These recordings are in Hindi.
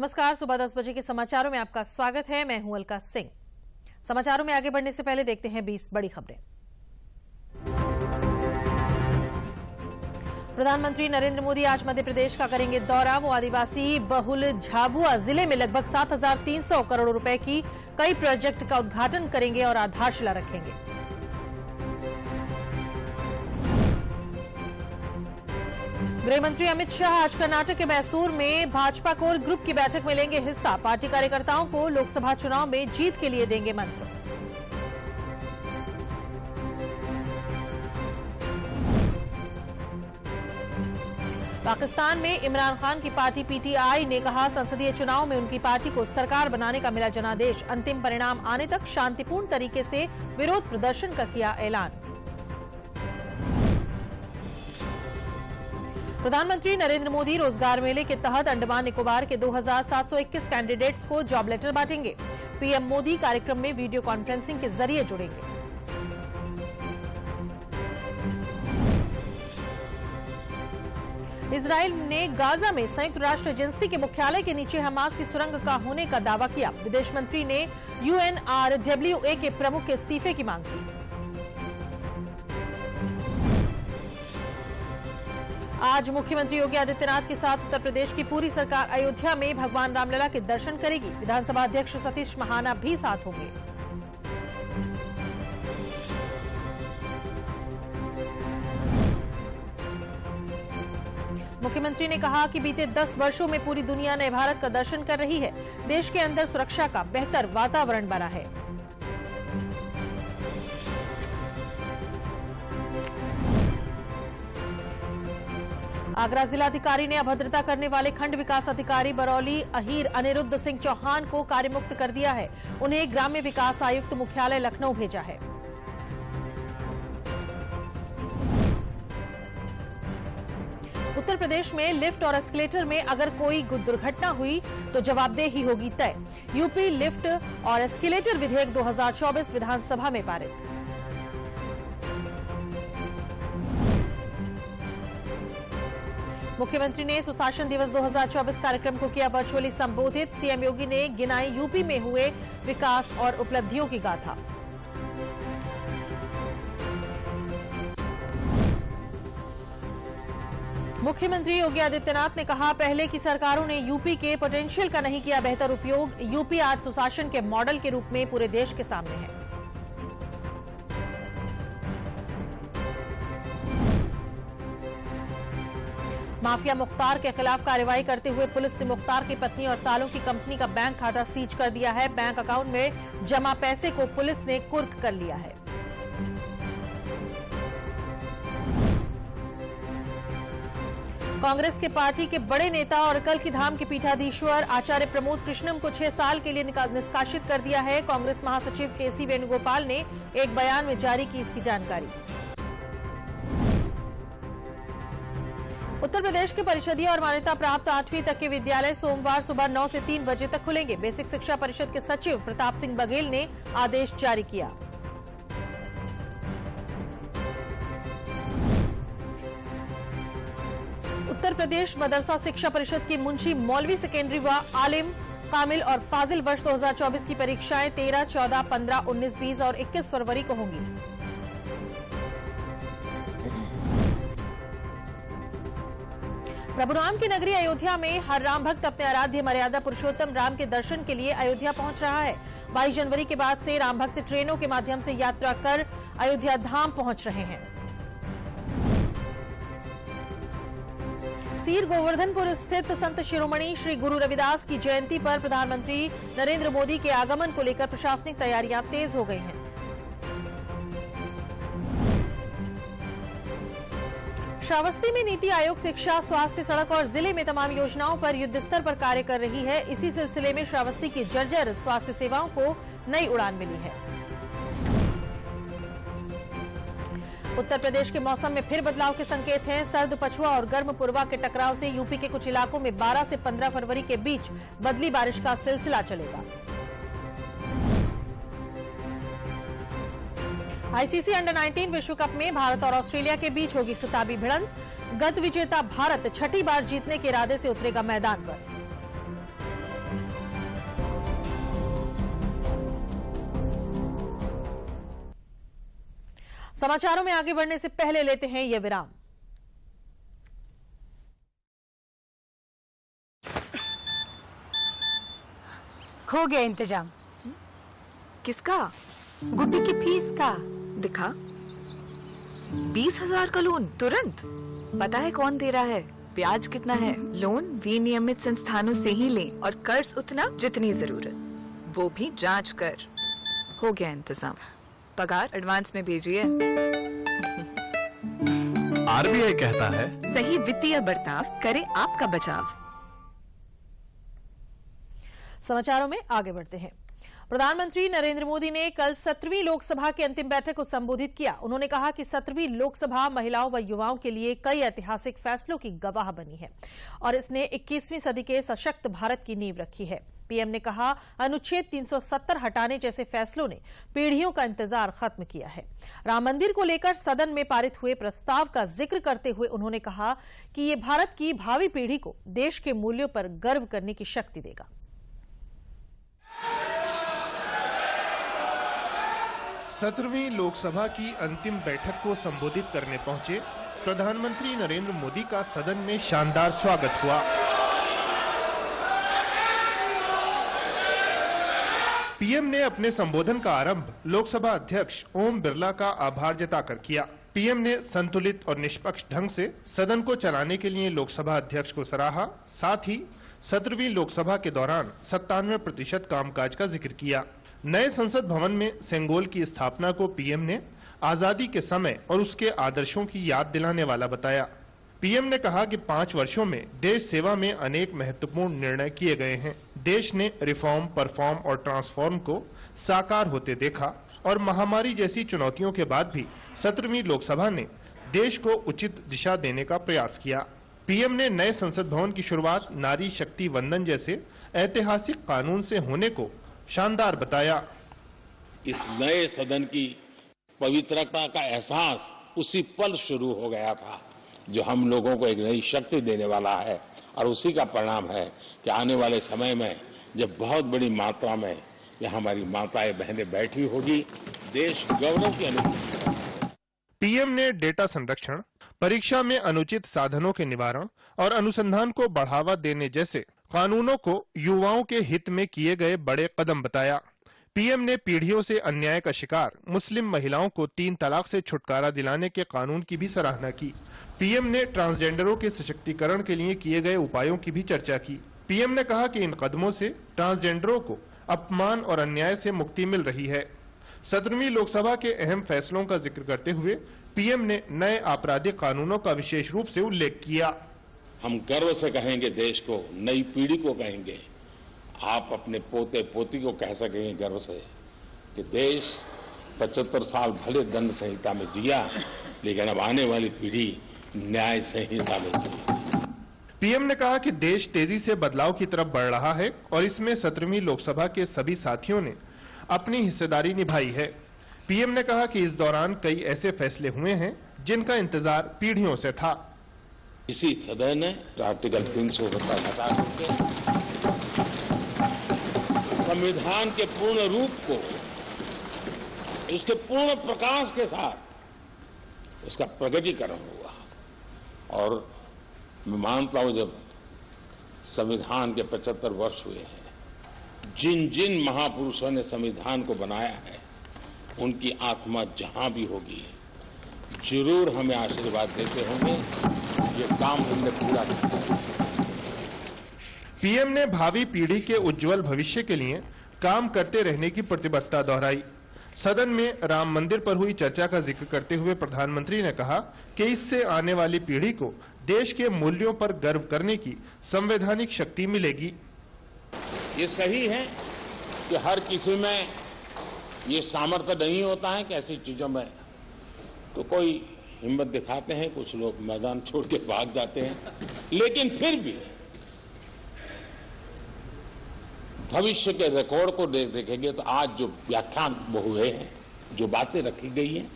नमस्कार, सुबह 10 बजे के समाचारों में आपका स्वागत है। मैं हूं अलका सिंह। समाचारों में आगे बढ़ने से पहले देखते हैं 20 बड़ी खबरें। प्रधानमंत्री नरेंद्र मोदी आज मध्य प्रदेश का करेंगे दौरा। वो आदिवासी बहुल झाबुआ जिले में लगभग 7,300 करोड़ रुपए की कई प्रोजेक्ट का उद्घाटन करेंगे और आधारशिला रखेंगे। गृह मंत्री अमित शाह आज कर्नाटक के मैसूर में भाजपा कोर ग्रुप की बैठक में लेंगे हिस्सा। पार्टी कार्यकर्ताओं को लोकसभा चुनाव में जीत के लिए देंगे मंत्र। पाकिस्तान में इमरान खान की पार्टी पीटीआई ने कहा, संसदीय चुनाव में उनकी पार्टी को सरकार बनाने का मिला जनादेश। अंतिम परिणाम आने तक शांतिपूर्ण तरीके से विरोध प्रदर्शन का किया ऐलान। प्रधानमंत्री नरेंद्र मोदी रोजगार मेले के तहत अंडमान निकोबार के 2,721 कैंडिडेट्स को जॉब लेटर बांटेंगे। पीएम मोदी कार्यक्रम में वीडियो कॉन्फ्रेंसिंग के जरिए जुड़ेंगे। इजराइल ने गाजा में संयुक्त राष्ट्र एजेंसी के मुख्यालय के नीचे हमास की सुरंग का होने का दावा किया। विदेश मंत्री ने UNRWA के प्रमुख के इस्तीफे की मांग की। आज मुख्यमंत्री योगी आदित्यनाथ के साथ उत्तर प्रदेश की पूरी सरकार अयोध्या में भगवान रामलला के दर्शन करेगी। विधानसभा अध्यक्ष सतीश महाना भी साथ होंगे। मुख्यमंत्री ने कहा कि बीते 10 वर्षों में पूरी दुनिया नए भारत का दर्शन कर रही है। देश के अंदर सुरक्षा का बेहतर वातावरण बना है। आगरा जिलाधिकारी ने अभद्रता करने वाले खंड विकास अधिकारी बरौली अहीर अनिरुद्ध सिंह चौहान को कार्यमुक्त कर दिया है। उन्हें ग्राम्य विकास आयुक्त मुख्यालय लखनऊ भेजा है। उत्तर प्रदेश में लिफ्ट और एस्केलेटर में अगर कोई दुर्घटना हुई तो जवाबदेही होगी तय। यूपी लिफ्ट और एस्केलेटर विधेयक 2024 विधानसभा में पारित। मुख्यमंत्री ने सुशासन दिवस 2024 कार्यक्रम को किया वर्चुअली संबोधित। सीएम योगी ने गिनाई यूपी में हुए विकास और उपलब्धियों की गाथा। मुख्यमंत्री योगी आदित्यनाथ ने कहा, पहले की सरकारों ने यूपी के पोटेंशियल का नहीं किया बेहतर उपयोग। यूपी आज सुशासन के मॉडल के रूप में पूरे देश के सामने है। माफिया मुख्तार के खिलाफ कार्रवाई करते हुए पुलिस ने मुख्तार की पत्नी और सालों की कंपनी का बैंक खाता सीज कर दिया है। बैंक अकाउंट में जमा पैसे को पुलिस ने कुर्क कर लिया है। कांग्रेस के पार्टी के बड़े नेता और कल की धाम के पीठाधीश्वर आचार्य प्रमोद कृष्णम को 6 साल के लिए निष्कासित कर दिया है। कांग्रेस महासचिव केसी वेणुगोपाल ने एक बयान में जारी की इसकी जानकारी। उत्तर प्रदेश के परिषदीय और मान्यता प्राप्त 8वीं तक के विद्यालय सोमवार सुबह 9 से 3 बजे तक खुलेंगे। बेसिक शिक्षा परिषद के सचिव प्रताप सिंह बघेल ने आदेश जारी किया। उत्तर प्रदेश मदरसा शिक्षा परिषद की मुंशी मौलवी सेकेंडरी व आलिम कामिल और फाजिल वर्ष 2024 की परीक्षाएं 13, 14, 15, 19, 20 और 21 फरवरी को होंगी। प्रभु राम की नगरी अयोध्या में हर राम भक्त अपने आराध्य मर्यादा पुरुषोत्तम राम के दर्शन के लिए अयोध्या पहुंच रहा है। 22 जनवरी के बाद से राम भक्त ट्रेनों के माध्यम से यात्रा कर अयोध्या धाम पहुंच रहे हैं। सीर गोवर्धनपुर स्थित संत शिरोमणि श्री गुरु रविदास की जयंती पर प्रधानमंत्री नरेंद्र मोदी के आगमन को लेकर प्रशासनिक तैयारियां तेज हो गई हैं। श्रावस्ती में नीति आयोग शिक्षा, स्वास्थ्य, सड़क और जिले में तमाम योजनाओं पर युद्ध स्तर पर कार्य कर रही है। इसी सिलसिले में श्रावस्ती की जर्जर स्वास्थ्य सेवाओं को नई उड़ान मिली है। उत्तर प्रदेश के मौसम में फिर बदलाव के संकेत हैं। सर्द पछुआ और गर्म पूर्वा के टकराव से यूपी के कुछ इलाकों में 12 से 15 फरवरी के बीच बदली बारिश का सिलसिला चलेगा। आईसीसी अंडर 19 विश्व कप में भारत और ऑस्ट्रेलिया के बीच होगी खिताबी भिड़ंत। गत विजेता भारत छठी बार जीतने के इरादे से उतरेगा मैदान पर। समाचारों में आगे बढ़ने से पहले लेते हैं ये विराम। हो गया इंतजाम। किसका? गुड्डी की फीस का। दिखा। 20,000 का लोन तुरंत। पता है कौन दे रहा है, ब्याज कितना है? लोन विनियमित संस्थानों से ही लें और कर्ज उतना जितनी जरूरत, वो भी जांच कर। हो गया इंतजाम। पगार एडवांस में भेजिए। आरबीआई कहता है, सही वित्तीय बर्ताव करे आपका बचाव। समाचारों में आगे बढ़ते हैं। प्रधानमंत्री नरेंद्र मोदी ने कल 17वीं लोकसभा की अंतिम बैठक को संबोधित किया। उन्होंने कहा कि 17वीं लोकसभा महिलाओं व युवाओं के लिए कई ऐतिहासिक फैसलों की गवाह बनी है और इसने 21वीं सदी के सशक्त भारत की नींव रखी है। पीएम ने कहा, अनुच्छेद 370 हटाने जैसे फैसलों ने पीढ़ियों का इंतजार खत्म किया है। राम मंदिर को लेकर सदन में पारित हुए प्रस्ताव का जिक्र करते हुए उन्होंने कहा कि ये भारत की भावी पीढ़ी को देश के मूल्यों पर गर्व करने की शक्ति देगा। 17वीं लोकसभा की अंतिम बैठक को संबोधित करने पहुंचे प्रधानमंत्री नरेंद्र मोदी का सदन में शानदार स्वागत हुआ। पीएम ने अपने संबोधन का आरंभ लोकसभा अध्यक्ष ओम बिरला का आभार जताकर किया। पीएम ने संतुलित और निष्पक्ष ढंग से सदन को चलाने के लिए लोकसभा अध्यक्ष को सराहा। साथ ही 17वीं लोकसभा के दौरान 97% कामकाज का जिक्र किया। नए संसद भवन में सेंगोल की स्थापना को पीएम ने आजादी के समय और उसके आदर्शों की याद दिलाने वाला बताया। पीएम ने कहा कि 5 वर्षों में देश सेवा में अनेक महत्वपूर्ण निर्णय किए गए हैं। देश ने रिफॉर्म, परफॉर्म और ट्रांसफॉर्म को साकार होते देखा और महामारी जैसी चुनौतियों के बाद भी 17वीं लोकसभा ने देश को उचित दिशा देने का प्रयास किया। पीएम ने नए संसद भवन की शुरुआत नारी शक्ति वंदन जैसे ऐतिहासिक कानून से होने को शानदार बताया। इस नए सदन की पवित्रता का एहसास उसी पल शुरू हो गया था जो हम लोगों को एक नई शक्ति देने वाला है और उसी का परिणाम है कि आने वाले समय में जब बहुत बड़ी मात्रा में यहाँ हमारी माताएं बहनें बैठी होगी, देश गौरव की अनुभूति। पीएम ने डेटा संरक्षण, परीक्षा में अनुचित साधनों के निवारण और अनुसंधान को बढ़ावा देने जैसे कानूनों को युवाओं के हित में किए गए बड़े कदम बताया। पीएम ने पीढ़ियों से अन्याय का शिकार मुस्लिम महिलाओं को 3 तलाक से छुटकारा दिलाने के कानून की भी सराहना की। पीएम ने ट्रांसजेंडरों के सशक्तिकरण के लिए किए गए उपायों की भी चर्चा की। पीएम ने कहा कि इन कदमों से ट्रांसजेंडरों को अपमान और अन्याय से मुक्ति मिल रही है। 17वीं लोकसभा के अहम फैसलों का जिक्र करते हुए पीएम ने नए आपराधिक कानूनों का विशेष रूप से उल्लेख किया। हम गर्व से कहेंगे, देश को, नई पीढ़ी को कहेंगे, आप अपने पोते पोती को कह सकेंगे गर्व से कि देश 75 साल भले दंड संहिता में जिया, लेकिन अब आने वाली पीढ़ी न्याय संहिता में जिएगी। पीएम ने कहा कि देश तेजी से बदलाव की तरफ बढ़ रहा है और इसमें 17वीं लोकसभा के सभी साथियों ने अपनी हिस्सेदारी निभाई है। पीएम ने कहा कि इस दौरान कई ऐसे फैसले हुए हैं जिनका इंतजार पीढ़ियों से था। इसी सदन ने आर्टिकल 370 हटा करके संविधान के पूर्ण रूप को, उसके पूर्ण प्रकाश के साथ उसका प्रकटीकरण हुआ। और मैं मानता हूं, जब संविधान के 75 वर्ष हुए हैं, जिन जिन महापुरुषों ने संविधान को बनाया है, उनकी आत्मा जहां भी होगी जरूर हमें आशीर्वाद देते होंगे। ये काम हमने पूरा किया। पीएम ने भावी पीढ़ी के उज्जवल भविष्य के लिए काम करते रहने की प्रतिबद्धता दोहराई। सदन में राम मंदिर पर हुई चर्चा का जिक्र करते हुए प्रधानमंत्री ने कहा कि इससे आने वाली पीढ़ी को देश के मूल्यों पर गर्व करने की संवैधानिक शक्ति मिलेगी। ये सही है कि हर किसी में ये सामर्थ्य नहीं होता है कि ऐसी चीजों में तो कोई हिम्मत दिखाते हैं, कुछ लोग मैदान छोड़ के भाग जाते हैं, लेकिन फिर भी भविष्य के रिकॉर्ड को देखेंगे तो आज जो व्याख्यान हुए हैं, जो बातें रखी गई हैं,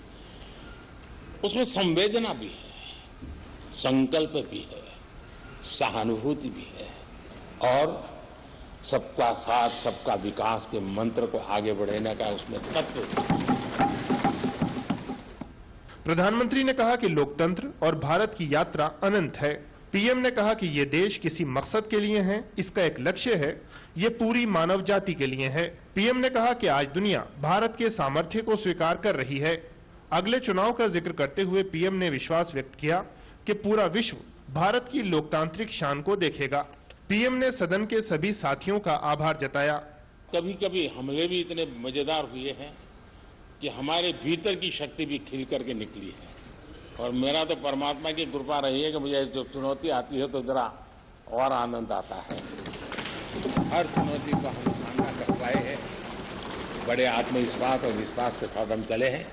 उसमें संवेदना भी है, संकल्प भी है, सहानुभूति भी है और सबका साथ सबका विकास के मंत्र को आगे बढ़ाने का उसमें तत्व। प्रधानमंत्री ने कहा कि लोकतंत्र और भारत की यात्रा अनंत है। पीएम ने कहा कि ये देश किसी मकसद के लिए है, इसका एक लक्ष्य है, ये पूरी मानव जाति के लिए है। पीएम ने कहा कि आज दुनिया भारत के सामर्थ्य को स्वीकार कर रही है। अगले चुनाव का जिक्र करते हुए पीएम ने विश्वास व्यक्त किया कि पूरा विश्व भारत की लोकतांत्रिक शान को देखेगा। पीएम ने सदन के सभी साथियों का आभार जताया। कभी कभी हमले भी इतने मजेदार हुए हैं कि हमारे भीतर की शक्ति भी खिल करके निकली है, और मेरा तो परमात्मा की कृपा रही है कि मुझे जो चुनौती आती है तो जरा और आनंद आता है। हर चुनौती को हम सामना कर पाए हैं, बड़े आत्मविश्वास और विश्वास के साथ हम चले हैं।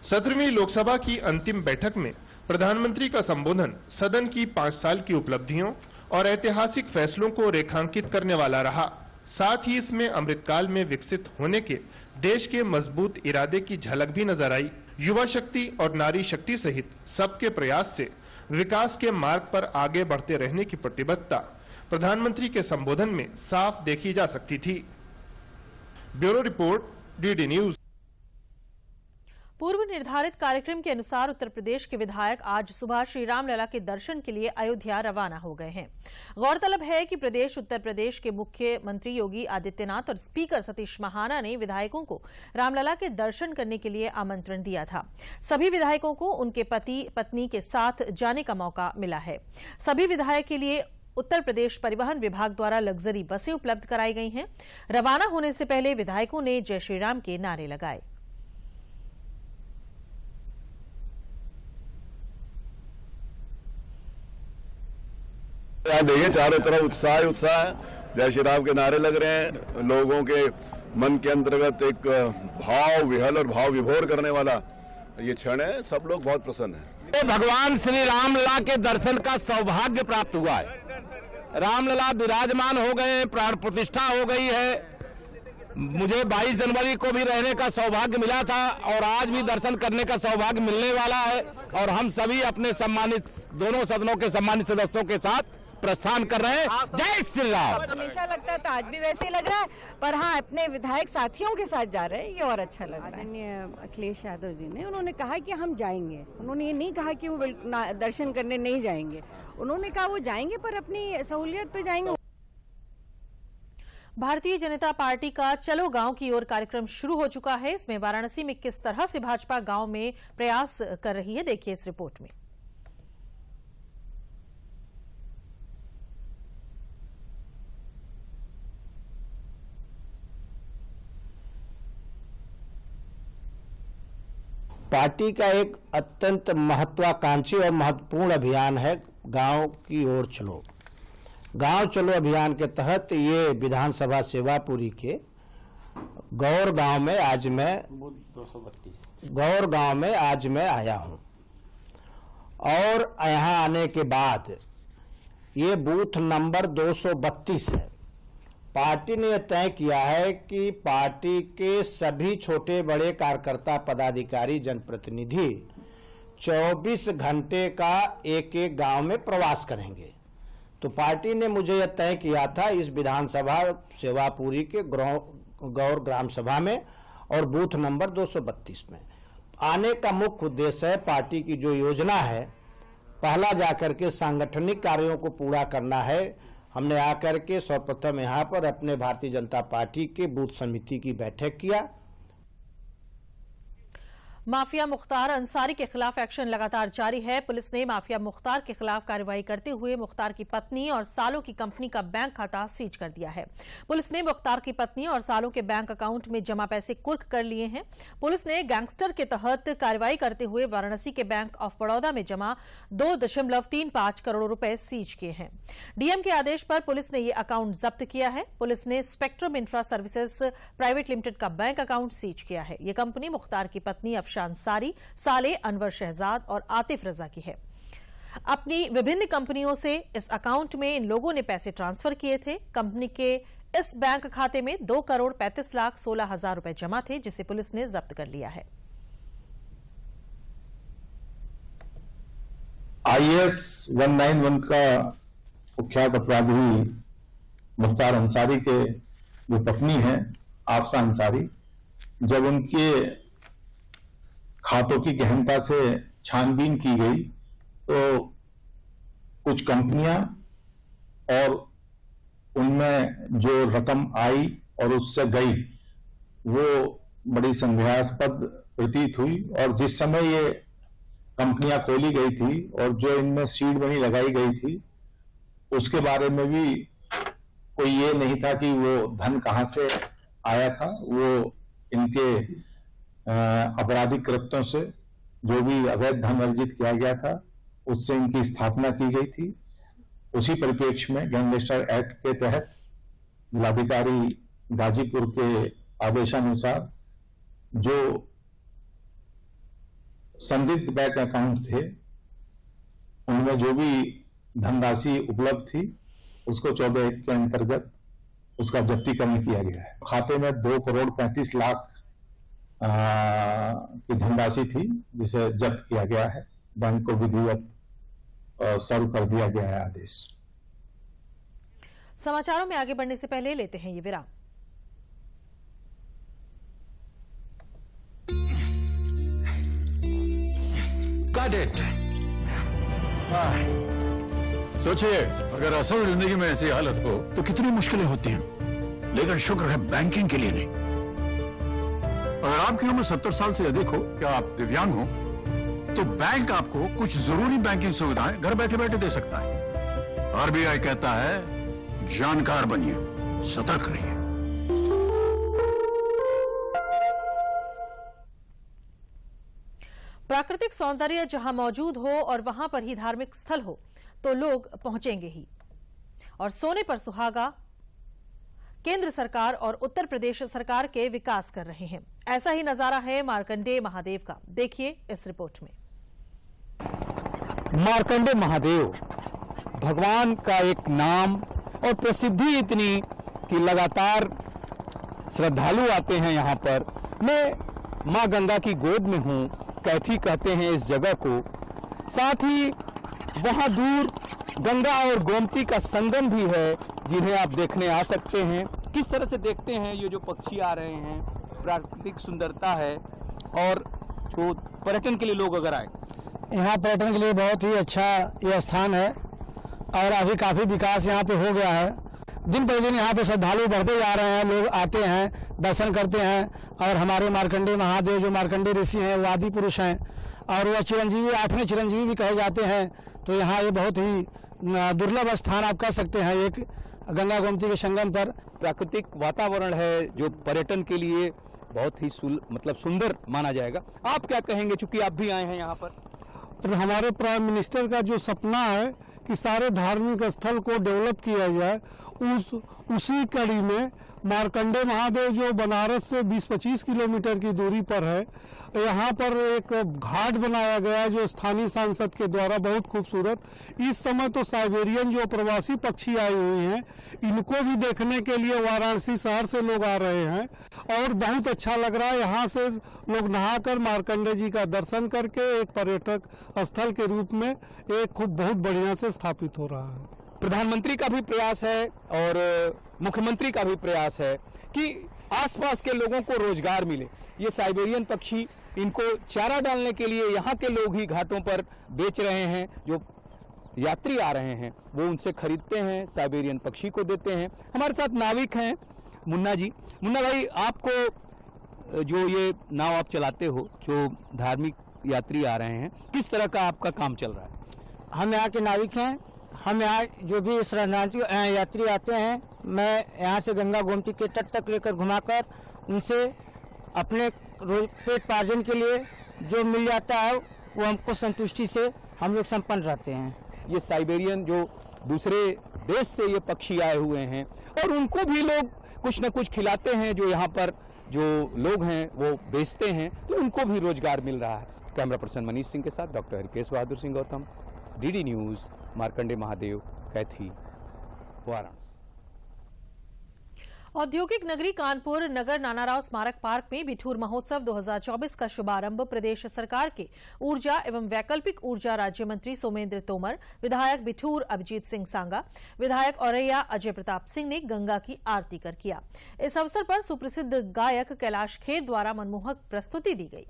17वीं लोकसभा की अंतिम बैठक में प्रधानमंत्री का संबोधन सदन की 5 साल की उपलब्धियों और ऐतिहासिक फैसलों को रेखांकित करने वाला रहा। साथ ही इसमें अमृतकाल में विकसित होने के देश के मजबूत इरादे की झलक भी नजर आई। युवा शक्ति और नारी शक्ति सहित सबके प्रयास से विकास के मार्ग पर आगे बढ़ते रहने की प्रतिबद्धता प्रधानमंत्री के संबोधन में साफ देखी जा सकती थी। Bureau report, DD news. पूर्व निर्धारित कार्यक्रम के अनुसार उत्तर प्रदेश के विधायक आज सुबह श्री रामलला के दर्शन के लिए अयोध्या रवाना हो गए हैं। गौरतलब है कि उत्तर प्रदेश के मुख्यमंत्री योगी आदित्यनाथ और स्पीकर सतीश महाना ने विधायकों को रामलला के दर्शन करने के लिए आमंत्रण दिया था। सभी विधायकों को उनके पति पत्नी के साथ जाने का मौका मिला है। सभी विधायक के लिए उत्तर प्रदेश परिवहन विभाग द्वारा लग्जरी बसें उपलब्ध कराई गई हैं। रवाना होने से पहले विधायकों ने जय श्री राम के नारे लगाए। यहाँ देखिए चारों तरफ उत्साह उत्साह, जय श्री राम के नारे लग रहे हैं। लोगों के मन के अंतर्गत एक भाव विहल और भाव विभोर करने वाला ये क्षण है। सब लोग बहुत प्रसन्न हैं। भगवान श्री रामलला के दर्शन का सौभाग्य प्राप्त हुआ है। रामलला विराजमान हो गए, प्राण प्रतिष्ठा हो गई है। मुझे 22 जनवरी को भी रहने का सौभाग्य मिला था और आज भी दर्शन करने का सौभाग्य मिलने वाला है, और हम सभी अपने सम्मानित दोनों सदनों के सम्मानित सदस्यों के साथ प्रस्थान कर रहे हैं। जय श्री राम। हमेशा लगता है तो आज भी वैसे ही लग रहा है, पर हाँ अपने विधायक साथियों के साथ जा रहे हैं, ये और अच्छा लग रहा है। अखिलेश यादव जी ने उन्होंने कहा कि हम जाएंगे। उन्होंने ये नहीं कहा कि वो दर्शन करने नहीं जाएंगे, उन्होंने कहा वो जाएंगे पर अपनी सहूलियत पे जाएंगे। भारतीय जनता पार्टी का चलो गांव की ओर कार्यक्रम शुरू हो चुका है। इसमें वाराणसी में किस तरह से भाजपा गांव में प्रयास कर रही है, देखिए इस रिपोर्ट में। पार्टी का एक अत्यंत महत्वाकांक्षी और महत्वपूर्ण अभियान है गांव की ओर चलो। गांव चलो अभियान के तहत ये विधानसभा सेवापुरी के गौर गांव में आज मैं आया हूं, और यहां आने के बाद ये बूथ नंबर 232 है। पार्टी ने यह तय किया है कि पार्टी के सभी छोटे बड़े कार्यकर्ता पदाधिकारी जनप्रतिनिधि 24 घंटे का एक एक गांव में प्रवास करेंगे। तो पार्टी ने मुझे यह तय किया था इस विधानसभा सेवापुरी के गौर ग्राम सभा में और बूथ नंबर 232 में आने का मुख्य उद्देश्य है, पार्टी की जो योजना है पहला जाकर के सांगठनिक कार्यों को पूरा करना है। हमने आकर के सर्वप्रथम यहाँ पर अपने भारतीय जनता पार्टी के बूथ समिति की बैठक किया। माफिया मुख्तार अंसारी के खिलाफ एक्शन लगातार जारी है। पुलिस ने माफिया मुख्तार के खिलाफ कार्रवाई करते हुए मुख्तार की पत्नी और सालों की कंपनी का बैंक खाता सीज कर दिया है। पुलिस ने मुख्तार की पत्नी और सालों के बैंक अकाउंट में जमा पैसे कुर्क कर लिए हैं। पुलिस ने गैंगस्टर के तहत कार्रवाई करते हुए वाराणसी के बैंक ऑफ बड़ौदा में जमा 2.35 करोड़ रुपए सीज किए हैं। डीएम के आदेश पर पुलिस ने यह अकाउंट जब्त किया है। पुलिस ने spectrum infra services private limited का बैंक अकाउंट सीज किया है। यह कंपनी मुख्तार की पत्नी अंसारी, साले, अनवर शहजाद और आतिफ रजा की है। अपनी विभिन्न कंपनियों से इस अकाउंट में इन लोगों ने पैसे ट्रांसफर किए थे। कंपनी के इस बैंक खाते में 2,35,16,000 रुपए जमा थे, जिसे पुलिस ने जब्त कर लिया है। IAS 191 का कुख्यात अपराधी मुख्तार अंसारी के जो पत्नी है आफसा अंसारी, जब उनके खातों की गहनता से छानबीन की गई तो कुछ कंपनियां और उनमें जो रकम आई और उससे गई वो बड़ी संदेहास्पद प्रतीत हुई। और जिस समय ये कंपनियां खोली गई थी और जो इनमें सीड मनी लगाई गई थी उसके बारे में भी कोई ये नहीं था कि वो धन कहां से आया था। वो इनके आपराधिक कृत्यों से जो भी अवैध धन अर्जित किया गया था उससे इनकी स्थापना की गई थी। उसी परिप्रेक्ष्य में गैंगस्टर एक्ट के तहत जिलाधिकारी गाजीपुर के आदेशानुसार जो संदिग्ध बैंक अकाउंट थे उनमें जो भी धनराशि उपलब्ध थी उसको 14(1) के अंतर्गत उसका जब्तीकरण किया गया है। खाते में 2,35,00,000 की धनराशि थी जिसे जब्त किया गया है। बैंक को विधिवत सर्व कर दिया गया है आदेश। समाचारों में आगे बढ़ने से पहले लेते हैं ये विराम। सोचिए अगर असल जिंदगी में ऐसी हालत हो तो कितनी मुश्किलें होती हैं, लेकिन शुक्र है बैंकिंग के लिए नहीं। अगर आपकी उम्र 70 साल से अधिक हो या आप दिव्यांग हो तो बैंक आपको कुछ जरूरी बैंकिंग सुविधाएं घर बैठे बैठे दे सकता है। आरबीआई कहता है जानकार बनिए, सतर्क रहिए। प्राकृतिक सौंदर्य जहां मौजूद हो और वहां पर ही धार्मिक स्थल हो तो लोग पहुंचेंगे ही। और सोने पर सुहागा केंद्र सरकार और उत्तर प्रदेश सरकार के विकास कर रहे हैं। ऐसा ही नजारा है मार्कंडेय महादेव का। देखिए इस रिपोर्ट में। मार्कंडेय महादेव भगवान का एक नाम और प्रसिद्धि इतनी कि लगातार श्रद्धालु आते हैं यहाँ पर। मैं मां गंगा की गोद में हूँ, कैथी कहते हैं इस जगह को। साथ ही वहां दूर गंगा और गोमती का संगम भी है जिन्हें आप देखने आ सकते हैं। किस तरह से देखते हैं ये जो पक्षी आ रहे हैं, प्राकृतिक सुंदरता है और जो पर्यटन के लिए लोग अगर आए, यहाँ पर्यटन के लिए बहुत ही अच्छा ये स्थान है और अभी काफ़ी विकास यहाँ पे हो गया है। दिन प्रतिदिन यहाँ पे श्रद्धालु बढ़ते जा रहे हैं, लोग आते हैं, दर्शन करते हैं। और हमारे मार्कंडेय महादेव जो मार्कंडेय ऋषि हैं वो आदि पुरुष हैं और वह चिरंजीवी, 8वें चिरंजीवी भी कहे जाते हैं। तो यहाँ ये बहुत ही दुर्लभ स्थान आप कह सकते हैं, एक गंगा गोमती के संगम पर। प्राकृतिक वातावरण है जो पर्यटन के लिए बहुत ही सुंदर माना जाएगा। आप क्या कहेंगे, चूंकि आप भी आए हैं यहाँ पर? तो हमारे प्राइम मिनिस्टर का जो सपना है कि सारे धार्मिक स्थल को डेवलप किया जाए, उसी कड़ी में मार्कंडेय महादेव जो बनारस से 20-25 किलोमीटर की दूरी पर है, यहाँ पर एक घाट बनाया गया है जो स्थानीय सांसद के द्वारा, बहुत खूबसूरत। इस समय तो साइबेरियन जो प्रवासी पक्षी आए हुए हैं इनको भी देखने के लिए वाराणसी शहर से लोग आ रहे हैं और बहुत अच्छा लग रहा है। यहाँ से लोग नहाकर मार्कंडेय जी का दर्शन करके एक पर्यटक स्थल के रूप में एक बहुत बढ़िया से स्थापित हो रहा है। प्रधानमंत्री का भी प्रयास है और मुख्यमंत्री का भी प्रयास है कि आसपास के लोगों को रोजगार मिले। ये साइबेरियन पक्षी, इनको चारा डालने के लिए यहाँ के लोग ही घाटों पर बेच रहे हैं। जो यात्री आ रहे हैं वो उनसे खरीदते हैं, साइबेरियन पक्षी को देते हैं। हमारे साथ नाविक हैं मुन्ना जी। मुन्ना भाई, आपको जो ये नाव आप चलाते हो, जो धार्मिक यात्री आ रहे हैं, किस तरह का आपका काम चल रहा है? हम यहाँ के नाविक हैं। हम यहाँ जो भी शरणार्थी यात्री आते हैं, मैं यहाँ से गंगा गोमती के तट तक लेकर घुमाकर उनसे अपने पेट पार्जन के लिए जो मिल जाता है वो हमको संतुष्टि से हम लोग संपन्न रहते हैं। ये साइबेरियन जो दूसरे देश से ये पक्षी आए हुए हैं और उनको भी लोग कुछ न कुछ खिलाते हैं, जो यहाँ पर जो लोग हैं वो बेचते हैं, तो उनको भी रोजगार मिल रहा है। कैमरा पर्सन मनीष सिंह के साथ doctor Harkesh Bahadur Singh Gautam, DD news, Markandeya Mahadev, कैथी, वाराणसी। औद्योगिक नगरी कानपुर नगर नानाराव स्मारक पार्क में बिठूर महोत्सव 2024 का शुभारंभ प्रदेश सरकार के ऊर्जा एवं वैकल्पिक ऊर्जा राज्य मंत्री सोमेंद्र तोमर, विधायक बिठूर अभिजीत सिंह सांगा, विधायक औरैया अजय प्रताप सिंह ने गंगा की आरती कर किया। इस अवसर पर सुप्रसिद्ध गायक कैलाश खेर द्वारा मनमोहक प्रस्तुति दी गई।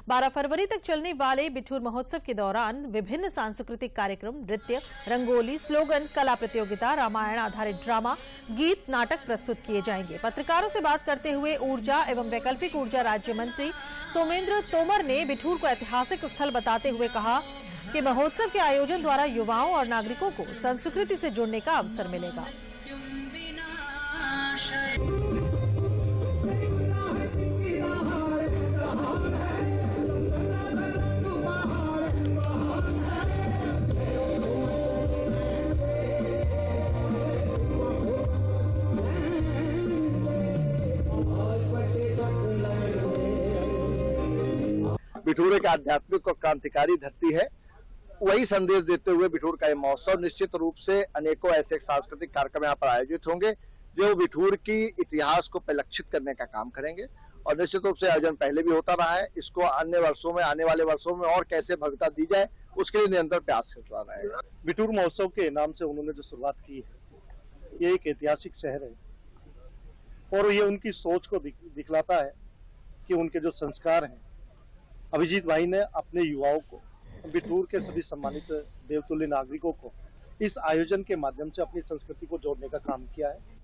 12 फरवरी तक चलने वाले बिठूर महोत्सव के दौरान विभिन्न सांस्कृतिक कार्यक्रम, नृत्य, रंगोली, स्लोगन, कला प्रतियोगिता, रामायण आधारित ड्रामा, गीत, नाटक प्रस्तुत किए जाएंगे। पत्रकारों से बात करते हुए ऊर्जा एवं वैकल्पिक ऊर्जा राज्य मंत्री सोमेंद्र तोमर ने बिठूर को ऐतिहासिक स्थल बताते हुए कहा कि महोत्सव के आयोजन द्वारा युवाओं और नागरिकों को संस्कृति से जुड़ने का अवसर मिलेगा। बिठूर एक आध्यात्मिक और क्रांतिकारी धरती है। वही संदेश देते हुए बिठूर का ये महोत्सव निश्चित रूप से अनेकों ऐसे सांस्कृतिक कार्यक्रम यहाँ पर आयोजित होंगे जो बिठूर की इतिहास को परिलक्षित करने का काम करेंगे। और निश्चित रूप से आयोजन पहले भी होता रहा है। इसको अन्य वर्षों में, आने वाले वर्षों में और कैसे भव्यता दी जाए उसके लिए निरंतर प्रयास चलता रहेगा। बिठूर महोत्सव के नाम से उन्होंने जो शुरुआत की है, ये एक ऐतिहासिक शहर है और ये उनकी सोच को दिखलाता है कि उनके जो संस्कार हैं। अभिजीत भाई ने अपने युवाओं को, बिठूर के सभी सम्मानित देवतुल्य नागरिकों को इस आयोजन के माध्यम से अपनी संस्कृति को जोड़ने का काम किया है।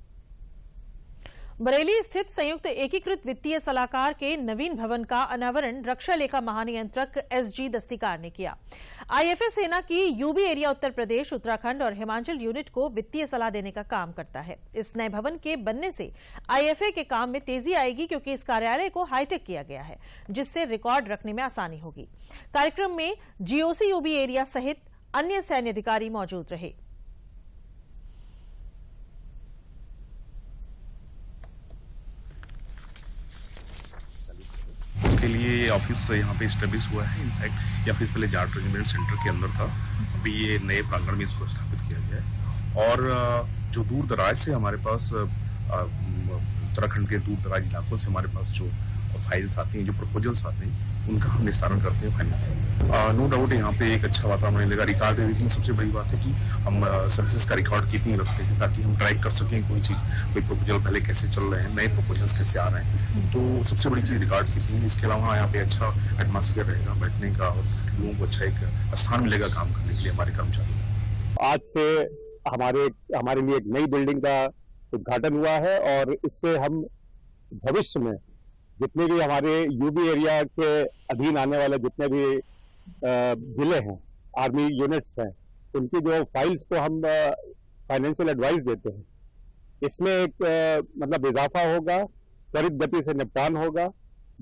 बरेली स्थित संयुक्त एकीकृत वित्तीय सलाहकार के नवीन भवन का अनावरण रक्षा लेखा महानियंत्रक एसजी दस्तीकार ने किया। आईएफए सेना की यूबी एरिया उत्तर प्रदेश, उत्तराखंड और हिमाचल यूनिट को वित्तीय सलाह देने का काम करता है। इस नए भवन के बनने से आईएफए के काम में तेजी आएगी क्योंकि इस कार्यालय को हाईटेक किया गया है, जिससे रिकॉर्ड रखने में आसानी होगी। कार्यक्रम में जीओसी यूबी एरिया सहित अन्य सैन्य अधिकारी मौजूद रहे। उसके लिए ये ऑफिस यहाँ पे स्टेब्लिश हुआ है। इनफैक्ट ये ऑफिस पहले जाट रेजिमेंट सेंटर के अंदर था, अभी ये नए प्रांगण में इसको स्थापित किया गया है। और जो दूर दराज से हमारे पास, उत्तराखंड के दूर दराज इलाकों से हमारे पास जो फाइल्स आती हैं, जो प्रपोजल्स आते हैं, उनका हम निस्तारण करते हैं फाइनेंस। नो डाउट यहाँ पे एक अच्छा वातावरण मिलेगा। रिकॉर्ड कीपिंग सबसे बड़ी बात है कि हम सर्विसेज का रिकॉर्ड कीपिंग रखते हैं ताकि हम ट्रैक कर सकें कोई चीज, कोई प्रपोजल पहले कैसे चल रहे हैं, नए प्रपोजल्स कैसे आ रहे हैं। तो सबसे बड़ी चीज रिकॉर्ड कीपिंग। इसके अलावा यहाँ पे अच्छा एटमॉस्फेयर रहेगा बैठने का और लोगों को अच्छा एक स्थान मिलेगा काम करने के लिए हमारे कर्मचारी। आज से हमारे लिए एक नई बिल्डिंग का उद्घाटन हुआ है और इससे हम भविष्य में जितने भी हमारे यूबी एरिया के अधीन आने वाले जितने भी जिले हैं, आर्मी यूनिट्स हैं, उनकी जो फाइल्स को हम फाइनेंशियल एडवाइस देते हैं, इसमें एक मतलब इजाफा होगा, त्वरित गति से निपटान होगा।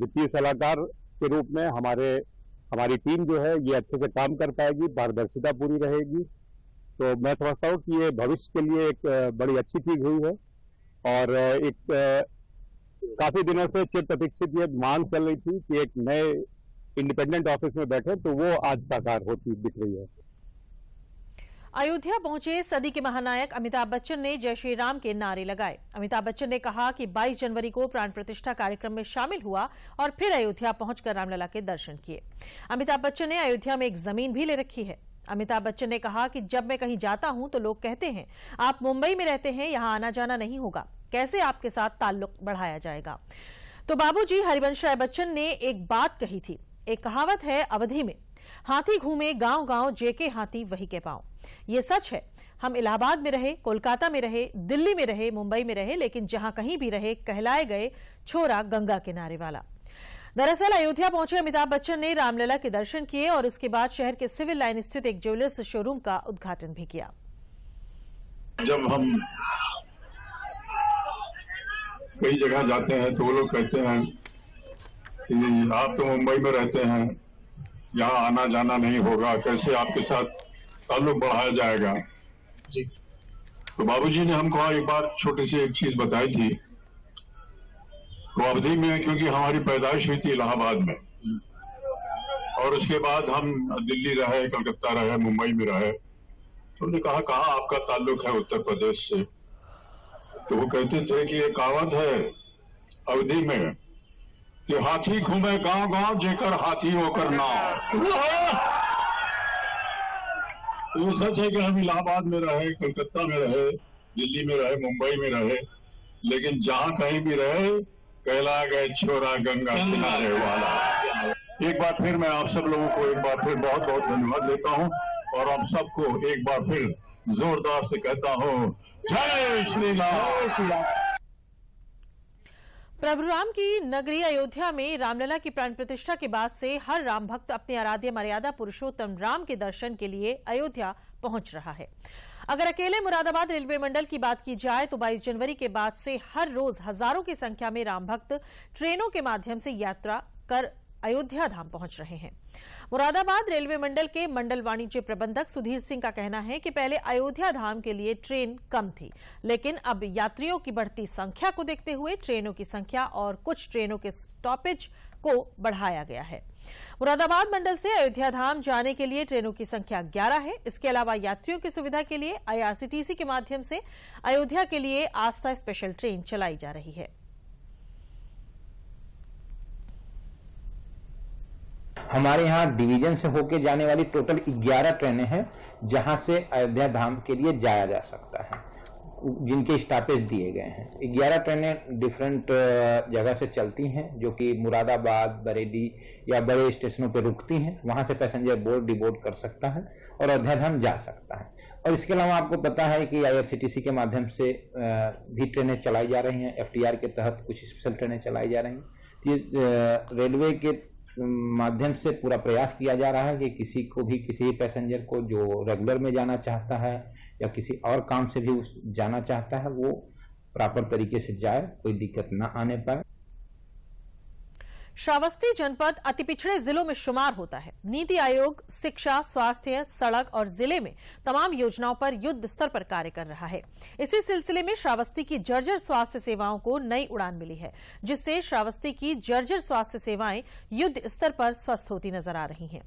वित्तीय सलाहकार के रूप में हमारी टीम जो है ये अच्छे से काम कर पाएगी, पारदर्शिता पूरी रहेगी। तो मैं समझता हूँ कि ये भविष्य के लिए एक बड़ी अच्छी चीज हुई है और एक काफी दिनों से चिर प्रतीक्षित ये मांग चल रही थी कि एक नए इंडिपेंडेंट ऑफिस में बैठे, तो वो आज साकार होती दिख रही है। अयोध्या पहुंचे सदी के महानायक अमिताभ बच्चन ने जय श्री राम के नारे लगाए। अमिताभ बच्चन ने कहा कि 22 जनवरी को प्राण प्रतिष्ठा कार्यक्रम में शामिल हुआ और फिर अयोध्या पहुंचकर रामलला के दर्शन किए। अमिताभ बच्चन ने अयोध्या में एक जमीन भी ले रखी है। अमिताभ बच्चन ने कहा कि जब मैं कहीं जाता हूं तो लोग कहते हैं आप मुंबई में रहते हैं, यहां आना जाना नहीं होगा, कैसे आपके साथ ताल्लुक बढ़ाया जाएगा। तो बाबूजी हरिवंश राय बच्चन ने एक बात कही थी। एक कहावत है अवधि में, हाथी घूमे गांव गांव, जेके हाथी वही के पांव। ये सच है। हम इलाहाबाद में रहे, कोलकाता में रहे, दिल्ली में रहे, मुंबई में रहे, लेकिन जहां कहीं भी रहे कहलाए गए छोरा गंगा किनारे वाला। दरअसल अयोध्या पहुंचे अमिताभ बच्चन ने रामलला के दर्शन किए और उसके बाद शहर के सिविल लाइन स्थित एक ज्वेलर्स शोरूम का उद्घाटन भी किया। जब हम कई जगह जाते हैं तो वो लोग कहते हैं कि आप तो मुंबई में रहते हैं, यहाँ आना जाना नहीं होगा, कैसे आपके साथ ताल्लुक बढ़ाया जाएगा। जी, तो बाबूजी ने हमको एक बार छोटी सी एक चीज बताई थी। वो अवधि में, क्योंकि हमारी पैदाइश हुई थी इलाहाबाद में और उसके बाद हम दिल्ली रहे, कलकत्ता रहे, मुंबई में रहे। तो उन्होंने कहा आपका ताल्लुक है उत्तर प्रदेश से, तो वो कहते थे कि एक कहावत है अवधि में कि हाथी घूमे गांव गांव जेकर हाथी होकर नाव। ये सच है कि हम इलाहाबाद में रहे, कलकत्ता में रहे, दिल्ली में रहे, मुंबई में रहे, लेकिन जहां कहीं भी रहे कहला गए छोरा गंगा किनारे वाला। एक बार फिर मैं आप सब लोगों को एक बार फिर बहुत बहुत धन्यवाद देता हूं और आप सबको एक बार फिर जोरदार से कहता हूं जय श्री राम। प्रभु राम की नगरी अयोध्या में रामलला की प्राण प्रतिष्ठा के बाद से हर राम भक्त अपने आराध्य मर्यादा पुरुषोत्तम राम के दर्शन के लिए अयोध्या पहुंच रहा है। अगर अकेले मुरादाबाद रेलवे मंडल की बात की जाए तो 22 जनवरी के बाद से हर रोज हजारों की संख्या में राम भक्त ट्रेनों के माध्यम से यात्रा कर अयोध्या धाम पहुंच रहे हैं। मुरादाबाद रेलवे मंडल के मंडल वाणिज्य प्रबंधक सुधीर सिंह का कहना है कि पहले अयोध्या धाम के लिए ट्रेन कम थी, लेकिन अब यात्रियों की बढ़ती संख्या को देखते हुए ट्रेनों की संख्या और कुछ ट्रेनों के स्टॉपेज को बढ़ाया गया है। मुरादाबाद मंडल से अयोध्या धाम जाने के लिए ट्रेनों की संख्या 11 है। इसके अलावा यात्रियों की सुविधा के लिए IRCTC के माध्यम से अयोध्या के लिए आस्था स्पेशल ट्रेन चलाई जा रही है। हमारे यहाँ डिवीजन से होके जाने वाली टोटल 11 ट्रेनें हैं जहां से अयोध्या धाम के लिए जाया जा सकता है, जिनके स्टॉपेज दिए गए हैं। 11 ट्रेनें डिफरेंट जगह से चलती हैं, जो कि मुरादाबाद, बरेली या बड़े स्टेशनों पर रुकती हैं। वहां से पैसेंजर बोर्ड डिबोर्ड कर सकता है और अयोध्या धाम जा सकता है। और इसके अलावा आपको पता है कि IRCTC के माध्यम से भी ट्रेनें चलाई जा रही हैं। FTR के तहत कुछ स्पेशल ट्रेनें चलाई जा रही हैं। ये रेलवे के माध्यम से पूरा प्रयास किया जा रहा है कि किसी को भी, किसी पैसेंजर को जो रेगुलर में जाना चाहता है या किसी और काम से भी जाना चाहता है, वो प्रॉपर तरीके से जाए, कोई दिक्कत ना आने पाए। श्रावस्ती जनपद अति पिछड़े जिलों में शुमार होता है। नीति आयोग शिक्षा, स्वास्थ्य, सड़क और जिले में तमाम योजनाओं पर युद्ध स्तर पर कार्य कर रहा है। इसी सिलसिले में श्रावस्ती की जर्जर स्वास्थ्य सेवाओं को नई उड़ान मिली है, जिससे श्रावस्ती की जर्जर स्वास्थ्य सेवाएं युद्ध स्तर पर स्वस्थ होती नजर आ रही हैं।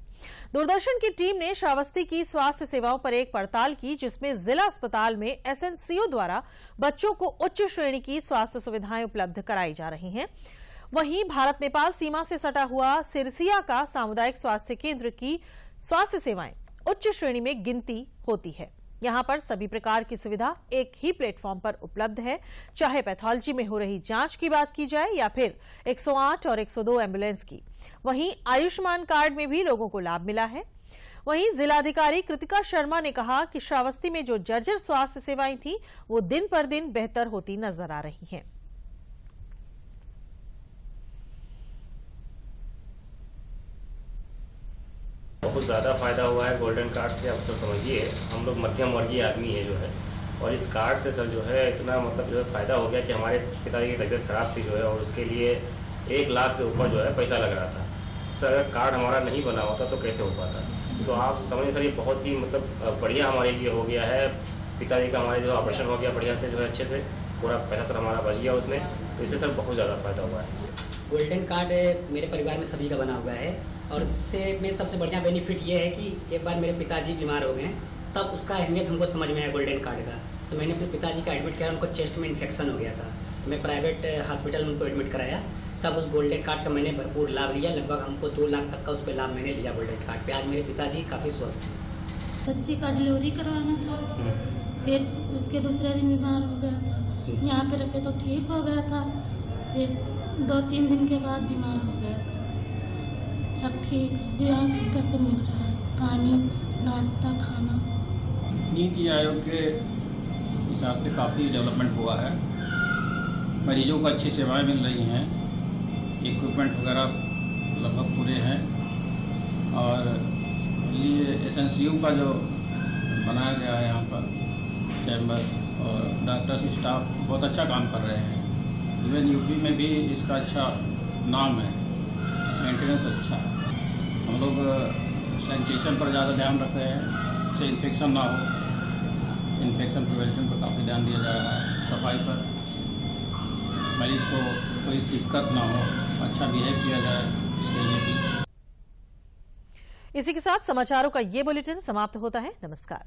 दूरदर्शन की टीम ने श्रावस्ती की स्वास्थ्य सेवाओं पर एक पड़ताल की, जिसमें जिला अस्पताल में SNCO द्वारा बच्चों को उच्च श्रेणी की स्वास्थ्य सुविधाएं उपलब्ध कराई जा रही हैं। वहीं भारत नेपाल सीमा से सटा हुआ सिरसिया का सामुदायिक स्वास्थ्य केंद्र की स्वास्थ्य सेवाएं उच्च श्रेणी में गिनती होती है। यहां पर सभी प्रकार की सुविधा एक ही प्लेटफॉर्म पर उपलब्ध है, चाहे पैथोलॉजी में हो रही जांच की बात की जाए या फिर 108 और 102 एम्बुलेंस की। वहीं आयुष्मान कार्ड में भी लोगों को लाभ मिला है। वहीं जिलाधिकारी कृतिका शर्मा ने कहा कि श्रावस्ती में जो जर्जर स्वास्थ्य सेवाएं थी, वो दिन पर दिन बेहतर होती नजर आ रही हैं। बहुत ज़्यादा फायदा हुआ है गोल्डन कार्ड से। आप सर समझिए, हम लोग मध्यम वर्गीय आदमी है जो है, और इस कार्ड से सर जो है इतना मतलब जो है फ़ायदा हो गया कि हमारे पिताजी की तबीयत खराब थी जो है, और उसके लिए 1 लाख से ऊपर जो है पैसा लग रहा था। सर अगर कार्ड हमारा नहीं बना होता तो कैसे हो पाता? तो आप समझिए सर, ये बहुत ही मतलब बढ़िया हमारे लिए हो गया है। पिताजी का हमारे जो ऑपरेशन हो गया बढ़िया से, जो है अच्छे से, पूरा पैसा सर हमारा बच गया उसमें, तो इससे सर बहुत ज़्यादा फायदा हुआ है। गोल्डन कार्ड मेरे परिवार में सभी का बना हुआ है, और इससे में सबसे बढ़िया बेनिफिट ये है कि एक बार मेरे पिताजी बीमार हो गए, तब उसका अहमियत हमको समझ में आया गोल्डन कार्ड का। तो मैंने अपने पिताजी का एडमिट किया, उनको चेस्ट में इन्फेक्शन हो गया था, तो मैं प्राइवेट हॉस्पिटल में उनको एडमिट कराया। तब उस गोल्डन कार्ड का मैंने भरपूर लाभ लिया, लगभग हमको 2 लाख तक का उस पर लाभ मैंने लिया गोल्डन कार्ड पे। आज मेरे पिताजी काफ़ी स्वस्थ हैं। बच्चे का डिलीवरी करवाना था, फिर उसके दूसरे दिन बीमार हो गया था। यहाँ पे रखे तो ठीक हो गया था, फिर 2-3 दिन के बाद बीमार हो गया था। अब ठीक यहाँ सुविधा सब मिल रहा है, पानी, नाश्ता, खाना। नीति आयोग के हिसाब से काफ़ी डेवलपमेंट हुआ है, मरीजों को अच्छी सेवाएं मिल रही हैं, इक्विपमेंट वगैरह लगभग पूरे हैं, और ये SNCO का जो बनाया गया है यहाँ पर चैम्बर, और डॉक्टर्स स्टाफ बहुत अच्छा काम कर रहे हैं। इवन UP में भी इसका अच्छा नाम है, मेंटेनेंस अच्छा है। हम लोग सैनिटेशन पर ज़्यादा ध्यान रख रहे हैं, इससे इन्फेक्शन ना हो, इन्फेक्शन प्रिवेंशन पर काफ़ी ध्यान दिया जा रहा है। सफाई पर मरीज को कोई दिक्कत ना हो, अच्छा बिहेव किया जाए, इसके लिए भी। इसी के साथ समाचारों का ये बुलेटिन समाप्त होता है। नमस्कार।